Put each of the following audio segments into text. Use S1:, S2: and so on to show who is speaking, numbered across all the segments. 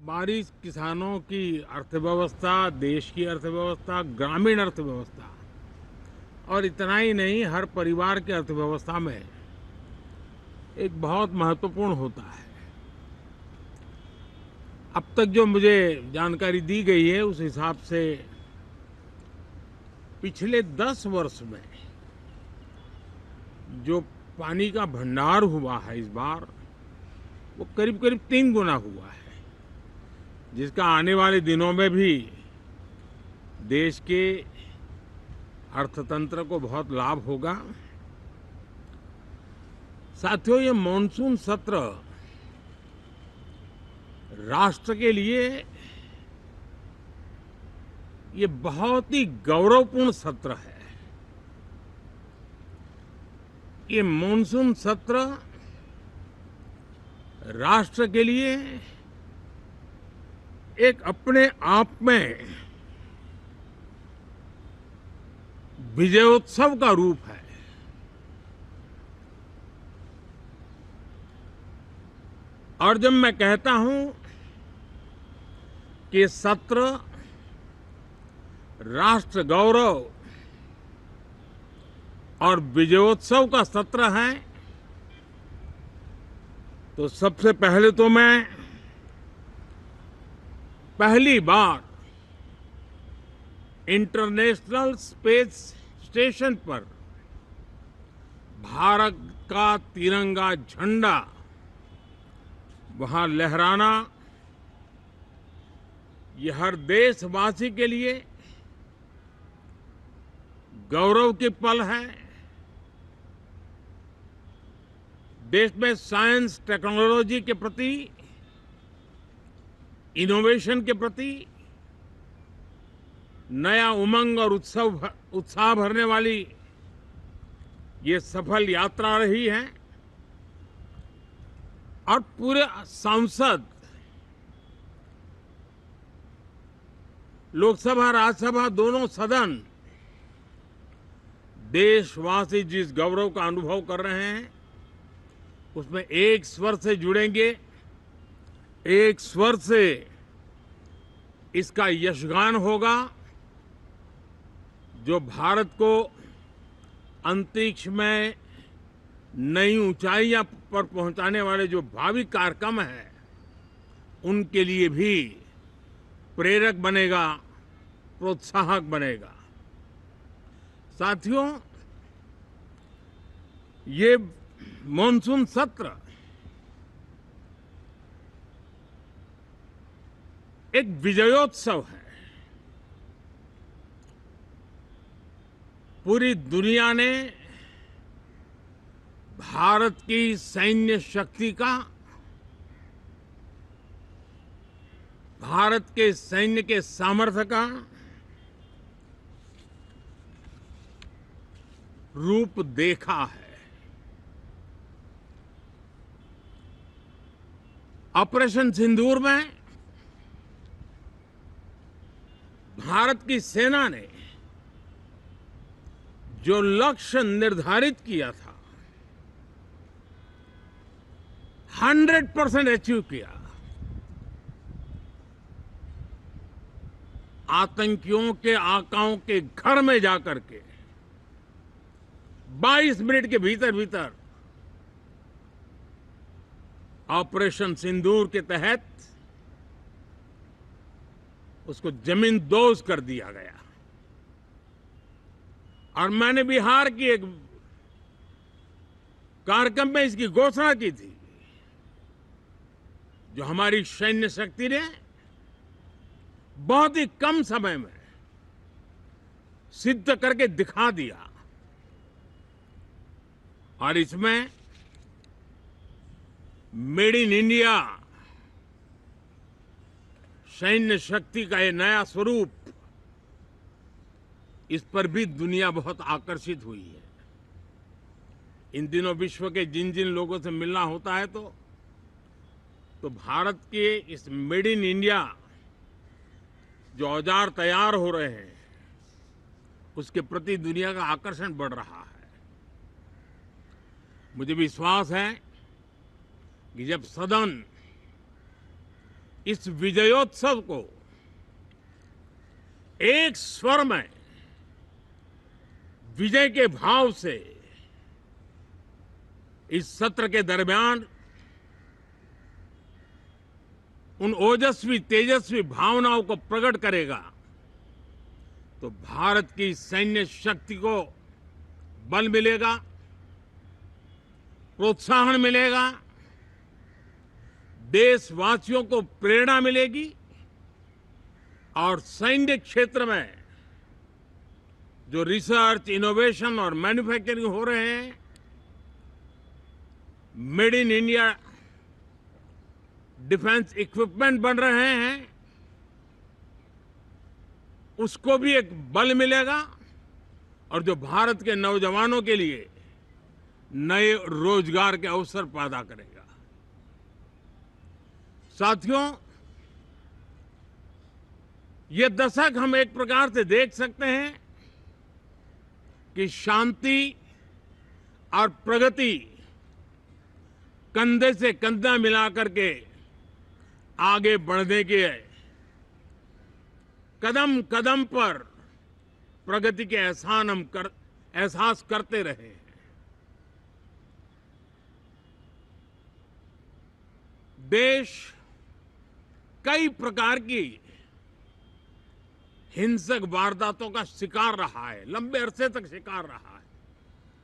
S1: बारिश किसानों की अर्थव्यवस्था, देश की अर्थव्यवस्था, ग्रामीण अर्थव्यवस्था और इतना ही नहीं, हर परिवार की अर्थव्यवस्था में एक बहुत महत्वपूर्ण होता है। अब तक जो मुझे जानकारी दी गई है उस हिसाब से पिछले 10 वर्ष में जो पानी का भंडार हुआ है इस बार, वो करीब करीब 3 गुना हुआ है, जिसका आने वाले दिनों में भी देश के अर्थतंत्र को बहुत लाभ होगा। साथियों, ये मॉनसून सत्र राष्ट्र के लिए ये बहुत ही गौरवपूर्ण सत्र है। ये मॉनसून सत्र राष्ट्र के लिए एक अपने आप में विजयोत्सव का रूप है। और जब मैं कहता हूं कि सत्र राष्ट्र गौरव और विजयोत्सव का सत्र है, तो सबसे पहले तो मैं पहली बार इंटरनेशनल स्पेस स्टेशन पर भारत का तिरंगा झंडा वहां लहराना, ये हर देशवासी के लिए गौरव की पल है। देश में साइंस टेक्नोलॉजी के प्रति, इनोवेशन के प्रति नया उमंग और उत्साह भरने वाली ये सफल यात्रा रही है। और पूरे सांसद, लोकसभा राज्यसभा दोनों सदन, देशवासी जिस गौरव का अनुभव कर रहे हैं उसमें एक स्वर से जुड़ेंगे, एक स्वर से इसका यशगान होगा। जो भारत को अंतरिक्ष में नई ऊंचाइयां पर पहुंचाने वाले जो भावी कार्यक्रम हैं, उनके लिए भी प्रेरक बनेगा, प्रोत्साहक बनेगा। साथियों, ये मॉनसून सत्र एक विजयोत्सव है। पूरी दुनिया ने भारत की सैन्य शक्ति का, भारत के सैन्य के सामर्थ्य का रूप देखा है। ऑपरेशन सिंदूर में भारत की सेना ने जो लक्ष्य निर्धारित किया था, 100% अचीव किया। आतंकियों के आकाओं के घर में जाकर के 22 मिनट के भीतर भीतर ऑपरेशन सिंदूर के तहत उसको जमींदोज कर दिया गया। और मैंने बिहार की एक कार्यक्रम में इसकी घोषणा की थी, जो हमारी सैन्य शक्ति ने बहुत ही कम समय में सिद्ध करके दिखा दिया। और इसमें मेड इन इंडिया सैन्य शक्ति का ये नया स्वरूप, इस पर भी दुनिया बहुत आकर्षित हुई है। इन दिनों विश्व के जिन जिन लोगों से मिलना होता है तो भारत के इस मेड इन इंडिया जो औजार तैयार हो रहे हैं, उसके प्रति दुनिया का आकर्षण बढ़ रहा है। मुझे विश्वास है कि जब सदन इस विजयोत्सव को एक स्वर में विजय के भाव से इस सत्र के दरमियान उन ओजस्वी तेजस्वी भावनाओं को प्रकट करेगा तो भारत की सैन्य शक्ति को बल मिलेगा, प्रोत्साहन मिलेगा, देशवासियों को प्रेरणा मिलेगी और सैन्य क्षेत्र में जो रिसर्च, इनोवेशन और मैन्युफैक्चरिंग हो रहे हैं, made in India defence equipment बन रहे हैं, उसको भी एक बल मिलेगा और जो भारत के नौजवानों के लिए नए रोजगार के अवसर पैदा करेगा। साथियों, ये दशक हम एक प्रकार से देख सकते हैं कि शांति और प्रगति कंधे से कंधा मिलाकर के आगे बढ़ने के कदम कदम पर प्रगति के एहसास करते रहे हैं। देश कई प्रकार की हिंसक वारदातों का शिकार रहा है, लंबे अरसे तक शिकार रहा है।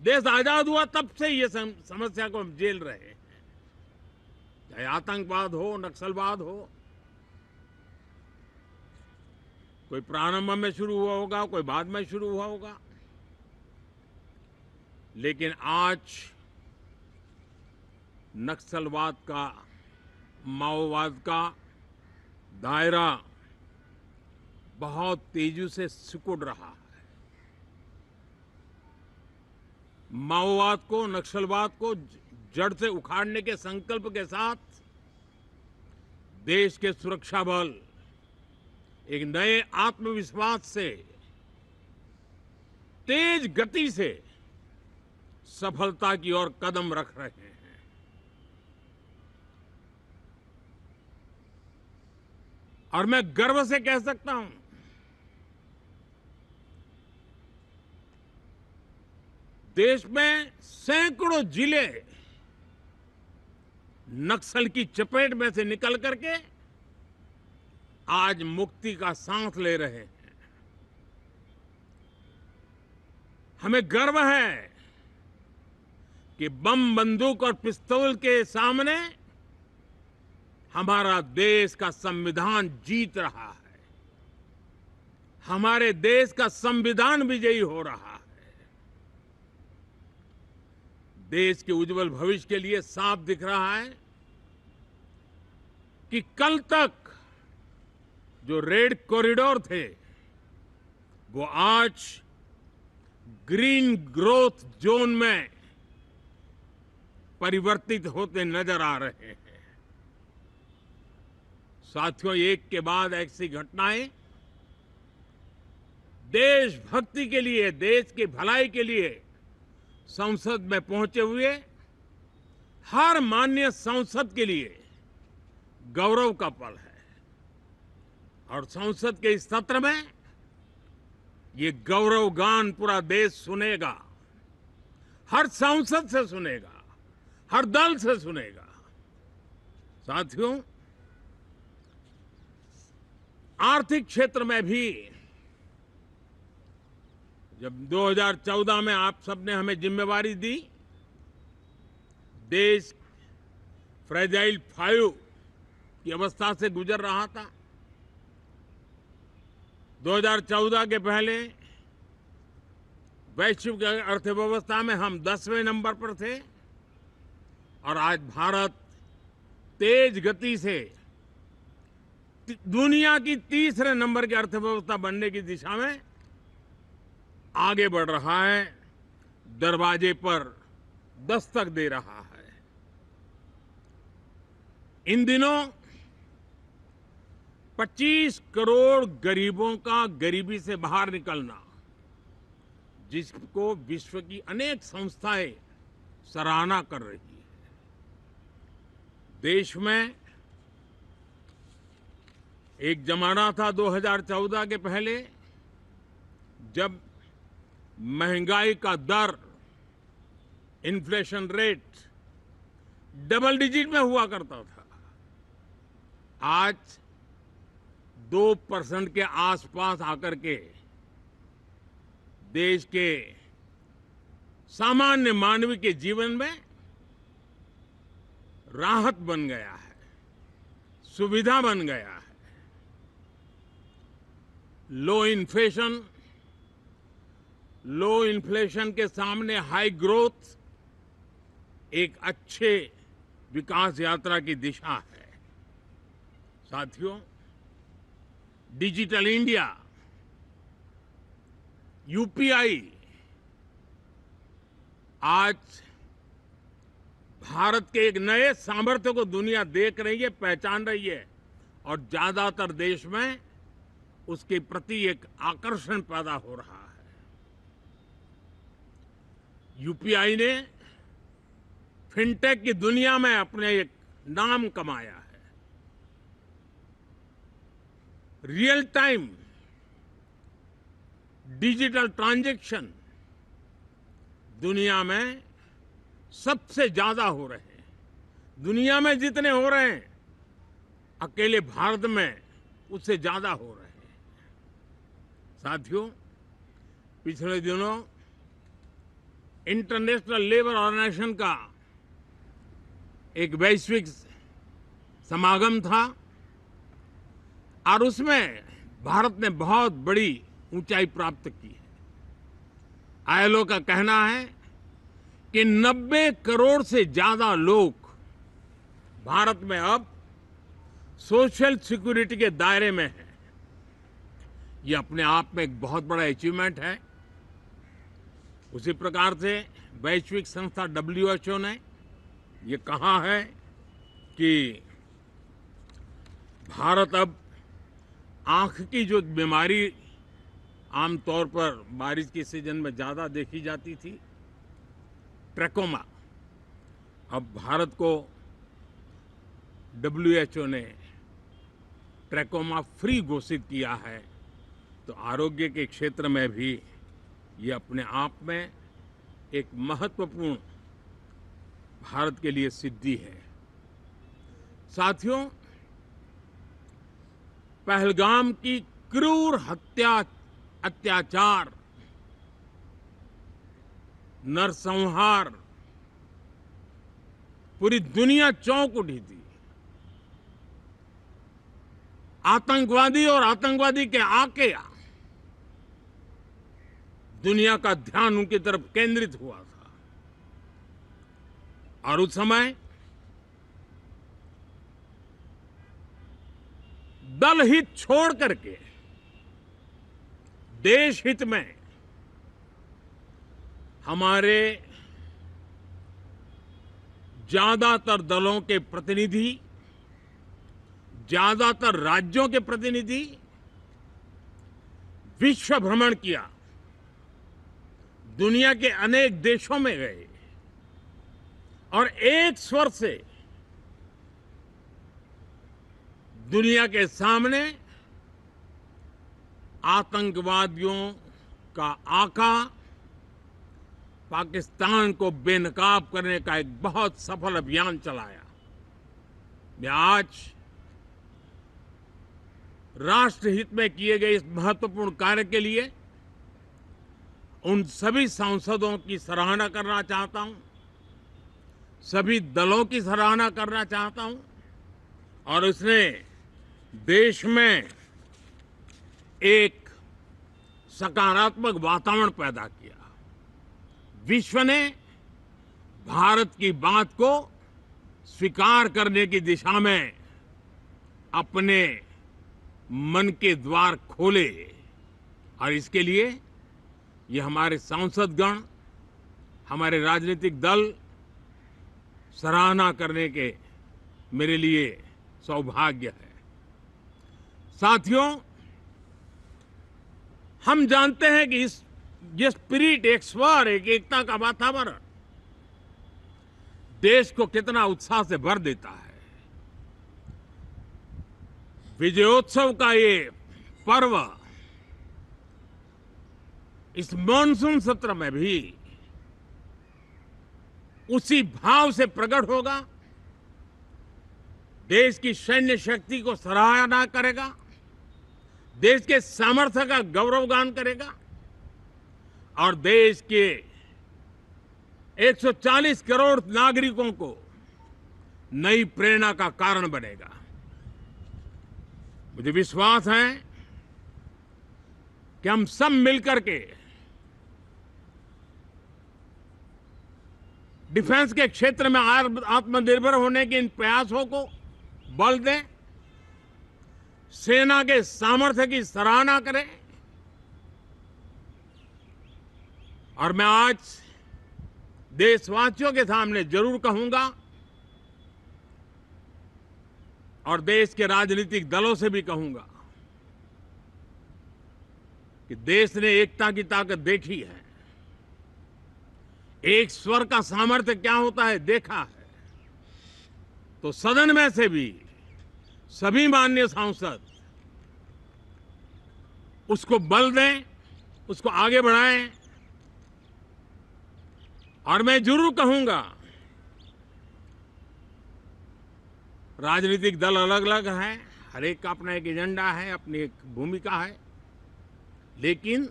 S1: देश आजाद हुआ तब से ये समस्या को हम झेल रहे हैं, चाहे आतंकवाद हो, नक्सलवाद हो। कोई प्रारंभ में शुरू हुआ होगा, कोई बाद में शुरू हुआ होगा, लेकिन आज नक्सलवाद का, माओवाद का दायरा बहुत तेजी से सिकुड़ रहा है। माओवाद को, नक्सलवाद को जड़ से उखाड़ने के संकल्प के साथ देश के सुरक्षा बल एक नए आत्मविश्वास से, तेज गति से सफलता की ओर कदम रख रहे हैं। और मैं गर्व से कह सकता हूं, देश में सैकड़ों जिले नक्सल की चपेट में से निकल करके आज मुक्ति का सांस ले रहे हैं। हमें गर्व है कि बम, बंदूक और पिस्तौल के सामने हमारा देश का संविधान जीत रहा है, हमारे देश का संविधान विजयी हो रहा है। देश के उज्जवल भविष्य के लिए साफ दिख रहा है कि कल तक जो रेड कॉरिडोर थे वो आज ग्रीन ग्रोथ जोन में परिवर्तित होते नजर आ रहे हैं। साथियों, एक के बाद ऐसी घटनाएं देशभक्ति के लिए, देश की भलाई के लिए संसद में पहुंचे हुए हर माननीय सांसद के लिए गौरव का पल है। और संसद के इस सत्र में ये गौरव गान पूरा देश सुनेगा, हर सांसद से सुनेगा, हर दल से सुनेगा। साथियों, आर्थिक क्षेत्र में भी जब 2014 में आप सबने हमें जिम्मेवारी दी, देश फ्रेजाइल 5 की अवस्था से गुजर रहा था। 2014 के पहले वैश्विक अर्थव्यवस्था में हम 10वें नंबर पर थे और आज भारत तेज गति से दुनिया की तीसरे नंबर की अर्थव्यवस्था बनने की दिशा में आगे बढ़ रहा है, दरवाजे पर दस्तक दे रहा है। इन दिनों 25 करोड़ गरीबों का गरीबी से बाहर निकलना, जिसको विश्व की अनेक संस्थाएं सराहना कर रही है। देश में एक जमाना था 2014 के पहले जब महंगाई का दर, इन्फ्लेशन रेट डबल डिजिट में हुआ करता था। आज 2% के आसपास आकर के देश के सामान्य मानव के जीवन में राहत बन गया है, सुविधा बन गया है। लो इन्फ्लेशन के सामने हाई ग्रोथ एक अच्छे विकास यात्रा की दिशा है। साथियों, डिजिटल इंडिया, यूपीआई आज भारत के एक नए सामर्थ्य को दुनिया देख रही है, पहचान रही है और ज्यादातर देश में उसके प्रति एक आकर्षण पैदा हो रहा है। यूपीआई ने फिनटेक की दुनिया में अपने एक नाम कमाया है। रियल टाइम डिजिटल ट्रांजैक्शन दुनिया में सबसे ज्यादा हो रहे हैं। दुनिया में जितने हो रहे हैं, अकेले भारत में उससे ज्यादा हो रहे हैं। साथियों, पिछले दिनों इंटरनेशनल लेबर ऑर्गेनाइजेशन का एक वैश्विक समागम था और उसमें भारत ने बहुत बड़ी ऊंचाई प्राप्त की है। आईएलओ का कहना है कि 90 करोड़ से ज्यादा लोग भारत में अब सोशल सिक्योरिटी के दायरे में हैं। ये अपने आप में एक बहुत बड़ा अचीवमेंट है। उसी प्रकार से वैश्विक संस्था WHO ने ये कहा है कि भारत अब आंख की जो बीमारी आमतौर पर बारिश के सीजन में ज्यादा देखी जाती थी, ट्रैकोमा, अब भारत को WHO ने ट्रैकोमा फ्री घोषित किया है। तो आरोग्य के क्षेत्र में भी ये अपने आप में एक महत्वपूर्ण भारत के लिए सिद्धि है। साथियों, पहलगाम की क्रूर अत्याचार, नरसंहार पूरी दुनिया चौंक उठी थी। आतंकवादी और आतंकवादी के आके दुनिया का ध्यान उनकी तरफ केंद्रित हुआ था और उस समय दल हित छोड़ करके देश हित में हमारे ज्यादातर दलों के प्रतिनिधि, ज्यादातर राज्यों के प्रतिनिधि विश्व भ्रमण किया, दुनिया के अनेक देशों में गए और एक स्वर से दुनिया के सामने आतंकवादियों का आका पाकिस्तान को बेनकाब करने का एक बहुत सफल अभियान चलाया। मैं आज राष्ट्र हित में किए गए इस महत्वपूर्ण कार्य के लिए उन सभी सांसदों की सराहना करना चाहता हूं, सभी दलों की सराहना करना चाहता हूं और उसने देश में एक सकारात्मक वातावरण पैदा किया। विश्व ने भारत की बात को स्वीकार करने की दिशा में अपने मन के द्वार खोले और इसके लिए ये हमारे सांसदगण, हमारे राजनीतिक दल सराहना करने के मेरे लिए सौभाग्य है। साथियों, हम जानते हैं कि ये स्पिरिट, एक स्वर, एक एकता का वातावरण देश को कितना उत्साह से भर देता है। विजयोत्सव का ये पर्व इस मॉनसून सत्र में भी उसी भाव से प्रकट होगा, देश की सैन्य शक्ति को सराहना करेगा, देश के सामर्थ्य का गौरवगान करेगा और देश के 140 करोड़ नागरिकों को नई प्रेरणा का कारण बनेगा। मुझे विश्वास है कि हम सब मिलकर के डिफेंस के क्षेत्र में आत्मनिर्भर होने के इन प्रयासों को बल दें, सेना के सामर्थ्य की सराहना करें और मैं आज देशवासियों के सामने जरूर कहूंगा और देश के राजनीतिक दलों से भी कहूंगा कि देश ने एकता की ताकत देखी है, एक स्वर का सामर्थ्य क्या होता है देखा है। तो सदन में से भी सभी माननीय सांसद उसको बल दें, उसको आगे बढ़ाएं और मैं जरूर कहूंगा राजनीतिक दल अलग अलग हैं, हर एक का अपना एक एजेंडा है, अपनी एक भूमिका है, लेकिन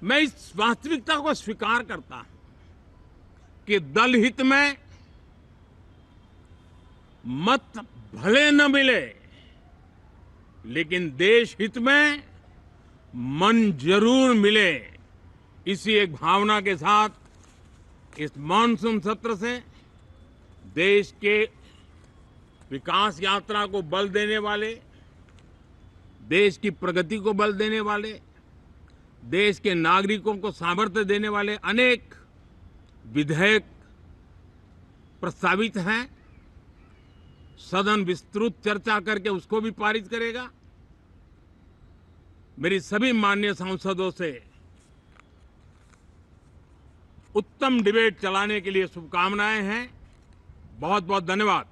S1: मैं इस वास्तविकता को स्वीकार करता हूं कि दल हित में मत भले न मिले, लेकिन देश हित में मन जरूर मिले। इसी एक भावना के साथ इस मानसून सत्र से देश के विकास यात्रा को बल देने वाले, देश की प्रगति को बल देने वाले, देश के नागरिकों को सामर्थ्य देने वाले अनेक विधेयक प्रस्तावित हैं। सदन विस्तृत चर्चा करके उसको भी पारित करेगा। मेरी सभी माननीय सांसदों से उत्तम डिबेट चलाने के लिए शुभकामनाएं हैं। बहुत बहुत धन्यवाद।